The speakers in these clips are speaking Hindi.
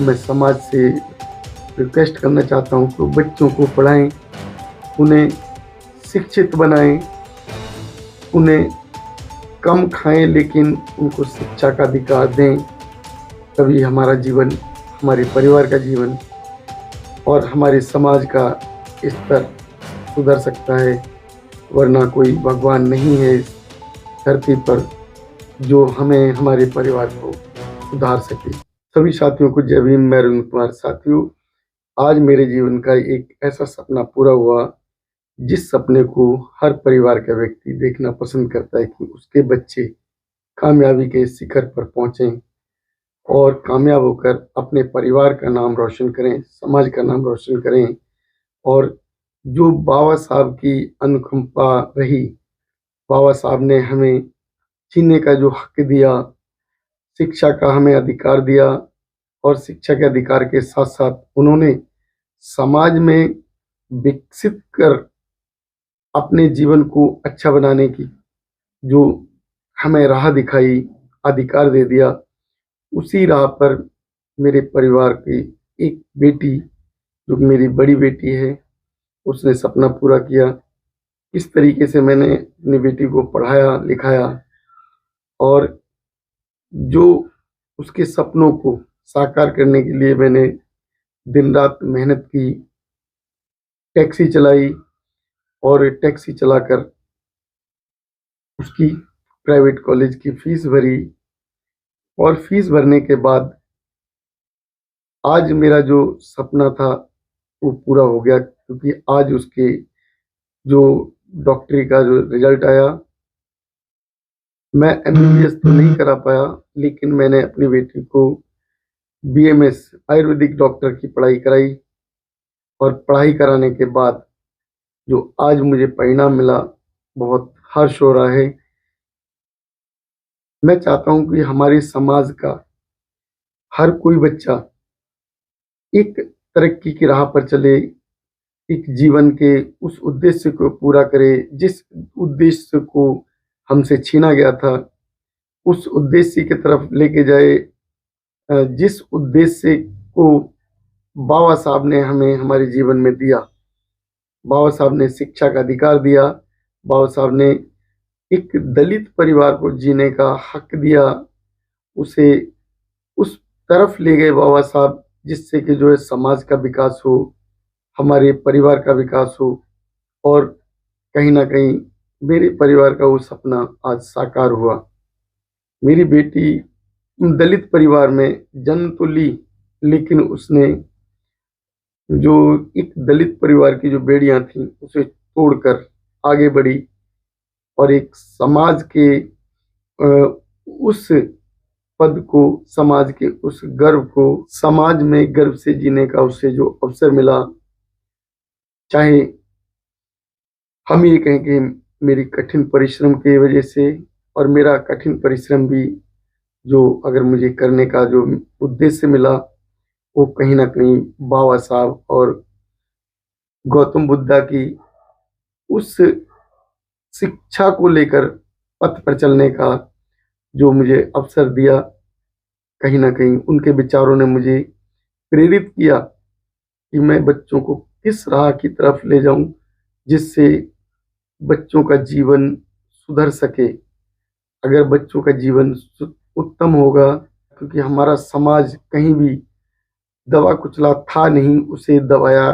मैं समाज से रिक्वेस्ट करना चाहता हूँ कि बच्चों को पढ़ाएँ, उन्हें शिक्षित बनाएँ, उन्हें कम खाएँ लेकिन उनको शिक्षा का अधिकार दें। तभी हमारा जीवन, हमारे परिवार का जीवन और हमारे समाज का स्तर सुधर सकता है। वरना कोई भगवान नहीं है इस धरती पर जो हमें, हमारे परिवार को सुधार सके। सभी साथियों को जय भीम। मैं अरुण कुमार। साथियों, आज मेरे जीवन का एक ऐसा सपना पूरा हुआ जिस सपने को हर परिवार का व्यक्ति देखना पसंद करता है कि उसके बच्चे कामयाबी के शिखर पर पहुंचें और कामयाब होकर अपने परिवार का नाम रोशन करें, समाज का नाम रोशन करें। और जो बाबा साहब की अनुकंपा रही, बाबा साहब ने हमें जीने का जो हक दिया, शिक्षा का हमें अधिकार दिया और शिक्षा के अधिकार के साथ साथ उन्होंने समाज में विकसित कर अपने जीवन को अच्छा बनाने की जो हमें राह दिखाई, अधिकार दे दिया, उसी राह पर मेरे परिवार की एक बेटी, जो मेरी बड़ी बेटी है, उसने सपना पूरा किया। इस तरीके से मैंने अपनी बेटी को पढ़ाया, लिखाया और जो उसके सपनों को साकार करने के लिए मैंने दिन रात मेहनत की, टैक्सी चलाई और टैक्सी चलाकर उसकी प्राइवेट कॉलेज की फीस भरी और फीस भरने के बाद आज मेरा जो सपना था वो पूरा हो गया, क्योंकि आज उसके जो डॉक्टरी का जो रिजल्ट आया, मैं एमबीबीएस तो नहीं करा पाया लेकिन मैंने अपनी बेटी को बीएमएस आयुर्वेदिक डॉक्टर की पढ़ाई कराई और पढ़ाई कराने के बाद जो आज मुझे परिणाम मिला, बहुत हर्ष हो रहा है। मैं चाहता हूं कि हमारे समाज का हर कोई बच्चा एक तरक्की की राह पर चले, एक जीवन के उस उद्देश्य को पूरा करे जिस उद्देश्य को हमसे छीना गया था, उस उद्देश्य की तरफ लेके जाए जिस उद्देश्य को बाबा साहब ने हमें हमारे जीवन में दिया। बाबा साहब ने शिक्षा का अधिकार दिया, बाबा साहब ने एक दलित परिवार को जीने का हक दिया, उसे उस तरफ ले गए बाबा साहब जिससे कि जो है समाज का विकास हो, हमारे परिवार का विकास हो और कहीं ना कहीं मेरे परिवार का वो सपना आज साकार हुआ। मेरी बेटी दलित परिवार में जन्म तो ली लेकिन उसने जो एक दलित परिवार की जो बेड़ियां थी उसे तोड़कर आगे बढ़ी और एक समाज के उस पद को, समाज के उस गर्व को, समाज में गर्व से जीने का उसे जो अवसर मिला, चाहे हम ये कहें कि मेरी कठिन परिश्रम की वजह से, और मेरा कठिन परिश्रम भी जो अगर मुझे करने का जो उद्देश्य मिला वो कहीं ना कहीं बाबा साहब और गौतम बुद्धा की उस शिक्षा को लेकर पथ पर चलने का जो मुझे अवसर दिया, कहीं ना कहीं उनके विचारों ने मुझे प्रेरित किया कि मैं बच्चों को किस राह की तरफ ले जाऊं जिससे बच्चों का जीवन सुधर सके। अगर बच्चों का जीवन उत्तम होगा, क्योंकि हमारा समाज कहीं भी दबा कुचला था नहीं, उसे दबाया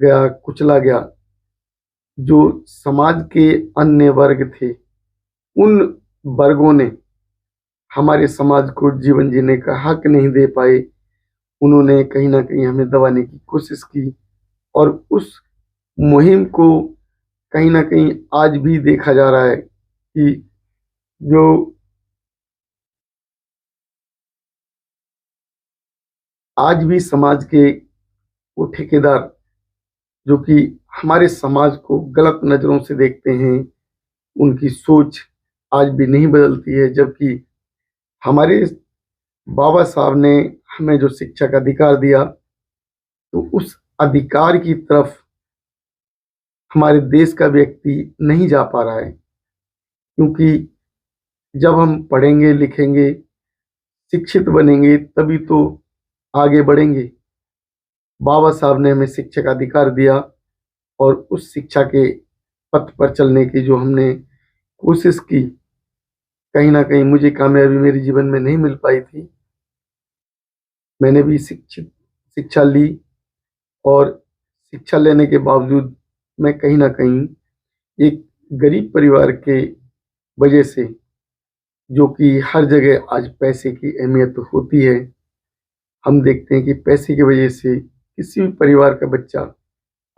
गया, कुचला गया। जो समाज के अन्य वर्ग थे, उन वर्गों ने हमारे समाज को जीवन जीने का हक नहीं दे पाए, उन्होंने कहीं ना कहीं हमें दबाने की कोशिश की और उस मुहिम को कहीं ना कहीं आज भी देखा जा रहा है कि जो आज भी समाज के वो ठेकेदार जो कि हमारे समाज को गलत नजरों से देखते हैं, उनकी सोच आज भी नहीं बदलती है। जबकि हमारे बाबा साहब ने हमें जो शिक्षा का अधिकार दिया, तो उस अधिकार की तरफ हमारे देश का व्यक्ति नहीं जा पा रहा है, क्योंकि जब हम पढ़ेंगे, लिखेंगे, शिक्षित बनेंगे तभी तो आगे बढ़ेंगे। बाबा साहब ने हमें शिक्षा का अधिकार दिया और उस शिक्षा के पथ पर चलने की जो हमने कोशिश की, कहीं न कहीं मुझे कामयाबी मेरे जीवन में नहीं मिल पाई थी। मैंने भी शिक्षित शिक्षा ली और शिक्षा लेने के बावजूद मैं कहीं न कहीं एक गरीब परिवार के वजह से, जो कि हर जगह आज पैसे की अहमियत होती है, हम देखते हैं कि पैसे की वजह से किसी भी परिवार का बच्चा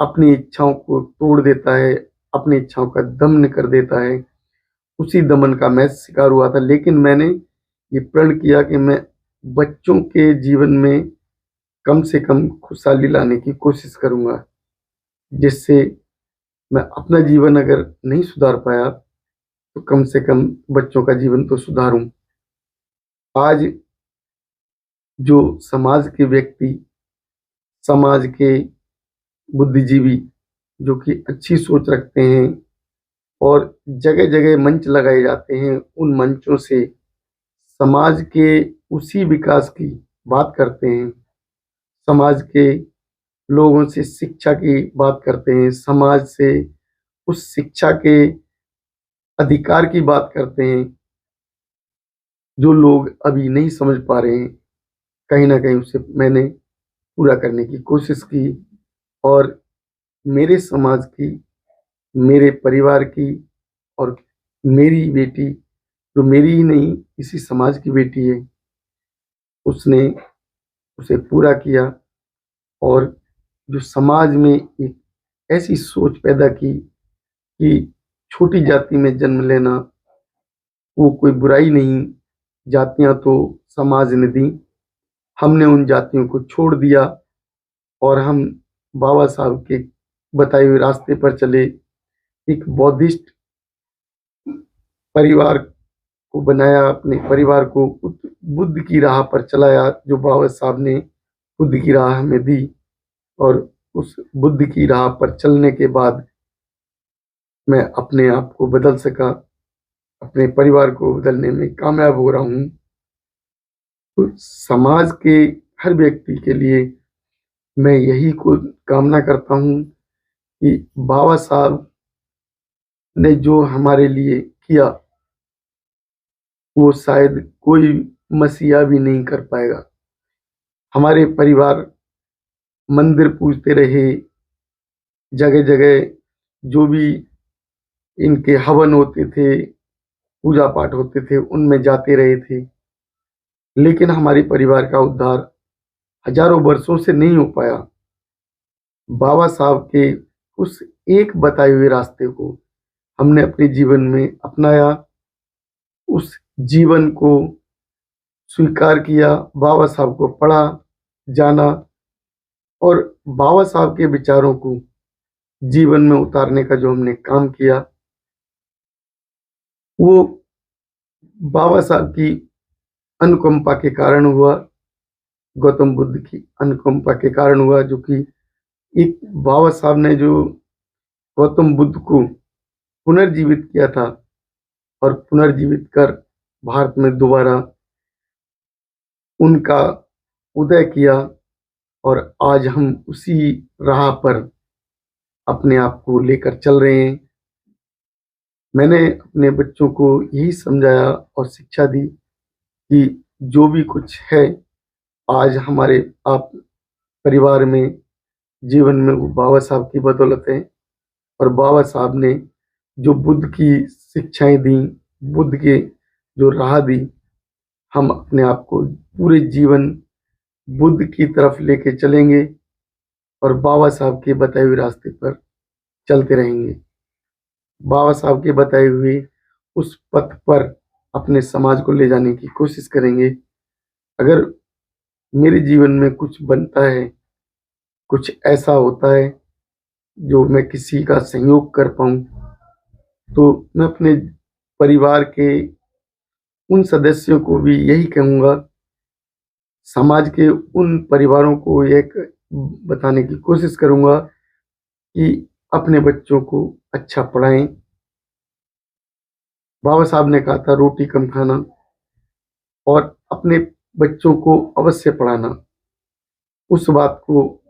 अपनी इच्छाओं को तोड़ देता है, अपनी इच्छाओं का दमन कर देता है। उसी दमन का मैं शिकार हुआ था, लेकिन मैंने ये प्रण किया कि मैं बच्चों के जीवन में कम से कम खुशहाली लाने की कोशिश करूँगा, जिससे मैं अपना जीवन अगर नहीं सुधार पाया, तो कम से कम बच्चों का जीवन तो सुधारूँ। आज जो समाज के व्यक्ति, समाज के बुद्धिजीवी जो कि अच्छी सोच रखते हैं और जगह-जगह मंच लगाए जाते हैं, उन मंचों से समाज के उसी विकास की बात करते हैं, समाज के लोगों से शिक्षा की बात करते हैं, समाज से उस शिक्षा के अधिकार की बात करते हैं, जो लोग अभी नहीं समझ पा रहे हैं। कहीं न कहीं उसे मैंने पूरा करने की कोशिश की और मेरे समाज की, मेरे परिवार की और मेरी बेटी, जो मेरी ही नहीं, इसी समाज की बेटी है, उसने उसे पूरा किया और जो समाज में एक ऐसी सोच पैदा की कि छोटी जाति में जन्म लेना वो कोई बुराई नहीं, जातियाँ तो समाज ने दी। हमने उन जातियों को छोड़ दिया और हम बाबा साहब के बताए हुए रास्ते पर चले, एक बौद्धिस्ट परिवार को बनाया, अपने परिवार को बुद्ध की राह पर चलाया, जो बाबा साहब ने बुद्ध की राह हमें दी और उस बुद्ध की राह पर चलने के बाद मैं अपने आप को बदल सका, अपने परिवार को बदलने में कामयाब हो रहा हूँ। तो समाज के हर व्यक्ति के लिए मैं यही को कामना करता हूँ कि बाबा साहब ने जो हमारे लिए किया, वो शायद कोई मसीहा भी नहीं कर पाएगा। हमारे परिवार मंदिर पूजते रहे, जगह-जगह जो भी इनके हवन होते थे, पूजा पाठ होते थे, उनमें जाते रहे थे। लेकिन हमारे परिवार का उद्धार हजारों वर्षों से नहीं हो पाया। बाबा साहब के उस एक बताए हुए रास्ते को हमने अपने जीवन में अपनाया, उस जीवन को स्वीकार किया, बाबा साहब को पढ़ा, जाना और बाबा साहब के विचारों को जीवन में उतारने का जो हमने काम किया, वो बाबा साहब की अनुकंपा के कारण हुआ, गौतम बुद्ध की अनुकंपा के कारण हुआ, जो कि एक बाबा साहब ने जो गौतम बुद्ध को पुनर्जीवित किया था और पुनर्जीवित कर भारत में दोबारा उनका उदय किया और आज हम उसी राह पर अपने आप को लेकर चल रहे हैं। मैंने अपने बच्चों को यही समझाया और शिक्षा दी कि जो भी कुछ है आज हमारे आप परिवार में, जीवन में, वो बाबा साहब की बदौलत है और बाबा साहब ने जो बुद्ध की शिक्षाएँ दी, बुद्ध के जो राह दी, हम अपने आप को पूरे जीवन बुद्ध की तरफ लेके चलेंगे और बाबा साहब के बताए हुए रास्ते पर चलते रहेंगे। बाबा साहब के बताए हुए उस पथ पर अपने समाज को ले जाने की कोशिश करेंगे। अगर मेरे जीवन में कुछ बनता है, कुछ ऐसा होता है जो मैं किसी का सहयोग कर पाऊँ, तो मैं अपने परिवार के उन सदस्यों को भी यही कहूँगा, समाज के उन परिवारों को एक बताने की कोशिश करूँगा कि अपने बच्चों को अच्छा पढ़ाएँ। बाबा साहब ने कहा था रोटी कम खाना और अपने बच्चों को अवश्य पढ़ाना। उस बात को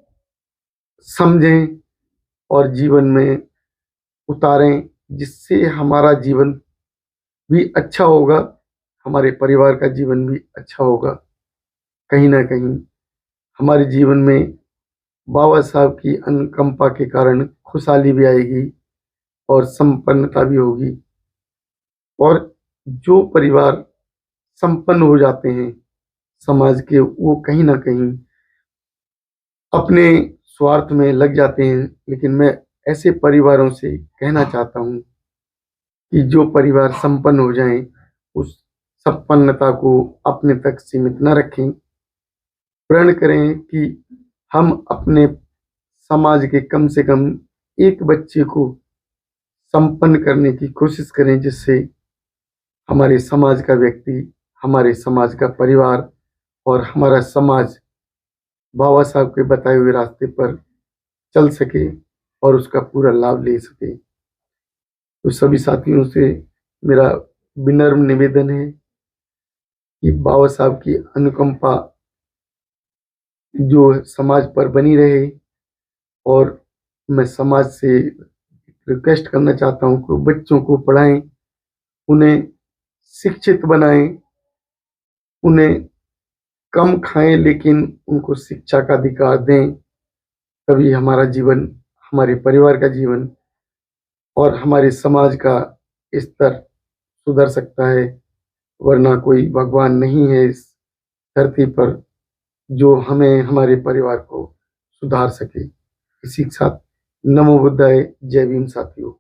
समझें और जीवन में उतारें, जिससे हमारा जीवन भी अच्छा होगा, हमारे परिवार का जीवन भी अच्छा होगा। कहीं न कहीं हमारे जीवन में बाबा साहब की अनुकंपा के कारण खुशहाली भी आएगी और संपन्नता भी होगी। और जो परिवार संपन्न हो जाते हैं समाज के, वो कहीं न कहीं अपने स्वार्थ में लग जाते हैं। लेकिन मैं ऐसे परिवारों से कहना चाहता हूँ कि जो परिवार संपन्न हो जाएँ, उस संपन्नता को अपने तक सीमित न रखें। प्रण करें कि हम अपने समाज के कम से कम एक बच्चे को संपन्न करने की कोशिश करें, जिससे हमारे समाज का व्यक्ति, हमारे समाज का परिवार और हमारा समाज बाबा साहब के बताए हुए रास्ते पर चल सके और उसका पूरा लाभ ले सके। तो सभी साथियों से मेरा विनम्र निवेदन है कि बाबा साहब की अनुकंपा जो समाज पर बनी रहे। और मैं समाज से रिक्वेस्ट करना चाहता हूँ कि बच्चों को पढ़ाएं, उन्हें शिक्षित बनाएं, उन्हें कम खाएं लेकिन उनको शिक्षा का अधिकार दें। तभी हमारा जीवन, हमारे परिवार का जीवन और हमारे समाज का स्तर सुधर सकता है। वरना कोई भगवान नहीं है इस धरती पर जो हमें, हमारे परिवार को सुधार सके। इसी के साथ नमो बुद्धाय, जय भीम साथियों।